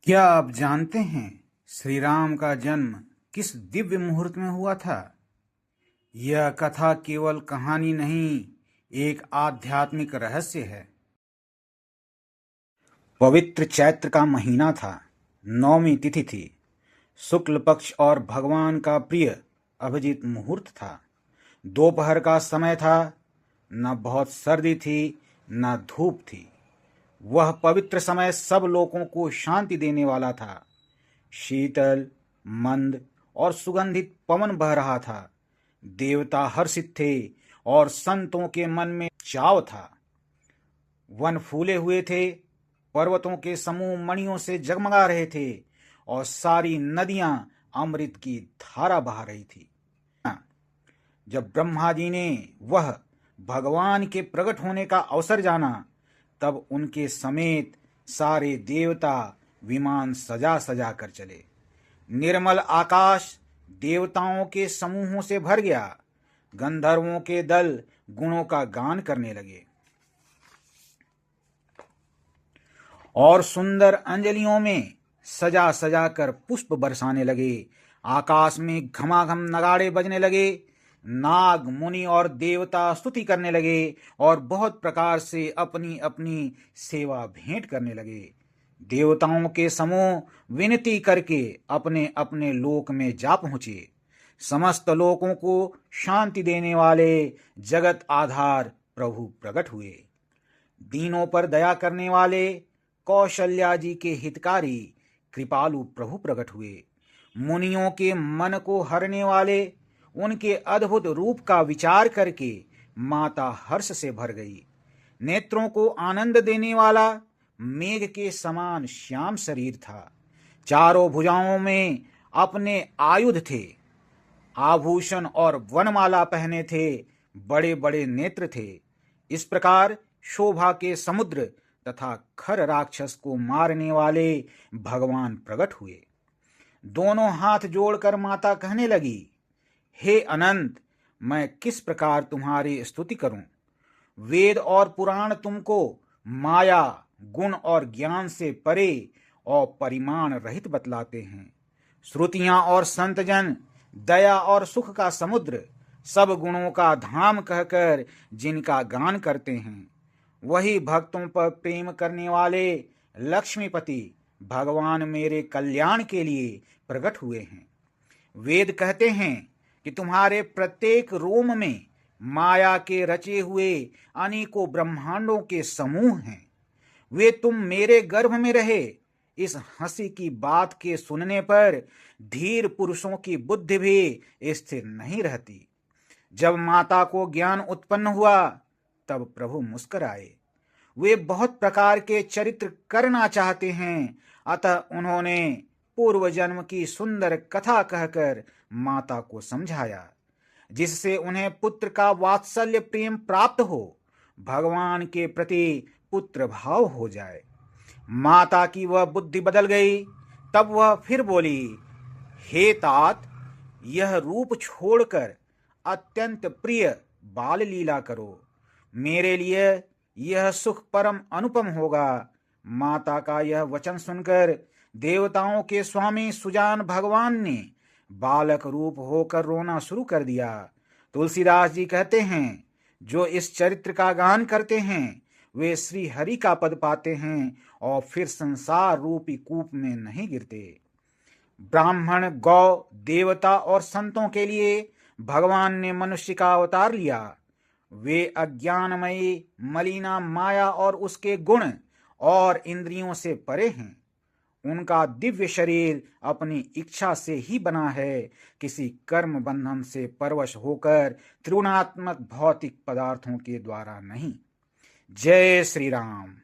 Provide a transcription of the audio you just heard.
क्या आप जानते हैं श्री राम का जन्म किस दिव्य मुहूर्त में हुआ था? यह कथा केवल कहानी नहीं, एक आध्यात्मिक रहस्य है। पवित्र चैत्र का महीना था। नौमी तिथि थी। शुक्ल पक्ष और भगवान का प्रिय अभिजीत मुहूर्त था। दोपहर का समय था। न बहुत सर्दी थी, न धूप थी। वह पवित्र समय सब लोगों को शांति देने वाला था। शीतल, मंद और सुगंधित पवन बह रहा था। देवता हर्षित थे और संतों के मन में चाव था। वन फूले हुए थे, पर्वतों के समूह मणियों से जगमगा रहे थे और सारी नदियां अमृत की धारा बहा रही थी। जब ब्रह्मा जी ने वह भगवान के प्रकट होने का अवसर जाना, तब उनके समेत सारे देवता विमान सजा सजा कर चले। निर्मल आकाश देवताओं के समूहों से भर गया। गंधर्वों के दल गुणों का गान करने लगे और सुंदर अंजलियों में सजा सजा कर पुष्प बरसाने लगे। आकाश में घमाघम नगाड़े बजने लगे। नाग, मुनि और देवता स्तुति करने लगे और बहुत प्रकार से अपनी अपनी सेवा भेंट करने लगे। देवताओं के समूह विनती करके अपने अपने लोक में जा पहुंचे। समस्त लोकों को शांति देने वाले जगत आधार प्रभु प्रकट हुए। दीनों पर दया करने वाले कौशल्या जी के हितकारी कृपालु प्रभु प्रकट हुए। मुनियों के मन को हरने वाले उनके अद्भुत रूप का विचार करके माता हर्ष से भर गई। नेत्रों को आनंद देने वाला मेघ के समान श्याम शरीर था। चारों भुजाओं में अपने आयुध थे। आभूषण और वनमाला पहने थे। बड़े बड़े नेत्र थे। इस प्रकार शोभा के समुद्र तथा खर राक्षस को मारने वाले भगवान प्रकट हुए। दोनों हाथ जोड़कर माता कहने लगी, हे अनंत, मैं किस प्रकार तुम्हारी स्तुति करूं? वेद और पुराण तुमको माया, गुण और ज्ञान से परे और परिमाण रहित बतलाते हैं। श्रुतियां और संतजन दया और सुख का समुद्र, सब गुणों का धाम कहकर जिनका गान करते हैं, वही भक्तों पर प्रेम करने वाले लक्ष्मीपति भगवान मेरे कल्याण के लिए प्रकट हुए हैं। वेद कहते हैं कि तुम्हारे प्रत्येक रोम में माया के रचे हुए अनेकों ब्रह्मांडों के समूह हैं। वे तुम मेरे गर्भ में रहे। इस हंसी की बात के सुनने पर धीर पुरुषों की बुद्धि भी स्थिर नहीं रहती। जब माता को ज्ञान उत्पन्न हुआ, तब प्रभु मुस्कुराए। वे बहुत प्रकार के चरित्र करना चाहते हैं, अतः उन्होंने पूर्व जन्म की सुंदर कथा कहकर माता को समझाया, जिससे उन्हें पुत्र का वात्सल्य प्रेम प्राप्त हो, भगवान के प्रति पुत्र भाव हो जाए। माता की वह बुद्धि बदल गई। तब वह फिर बोली, हे तात, यह रूप छोड़कर अत्यंत प्रिय बाल लीला करो। मेरे लिए यह सुख परम अनुपम होगा। माता का यह वचन सुनकर देवताओं के स्वामी सुजान भगवान ने बालक रूप होकर रोना शुरू कर दिया। तुलसीदास जी कहते हैं, जो इस चरित्र का गान करते हैं वे श्री हरि का पद पाते हैं और फिर संसार रूपी कूप में नहीं गिरते। ब्राह्मण, गौ, देवता और संतों के लिए भगवान ने मनुष्य का अवतार लिया। वे अज्ञानमयी मलिना माया और उसके गुण और इंद्रियों से परे हैं। उनका दिव्य शरीर अपनी इच्छा से ही बना है, किसी कर्म बंधन से परवश होकर त्रिगुणात्मक भौतिक पदार्थों के द्वारा नहीं। जय श्री राम।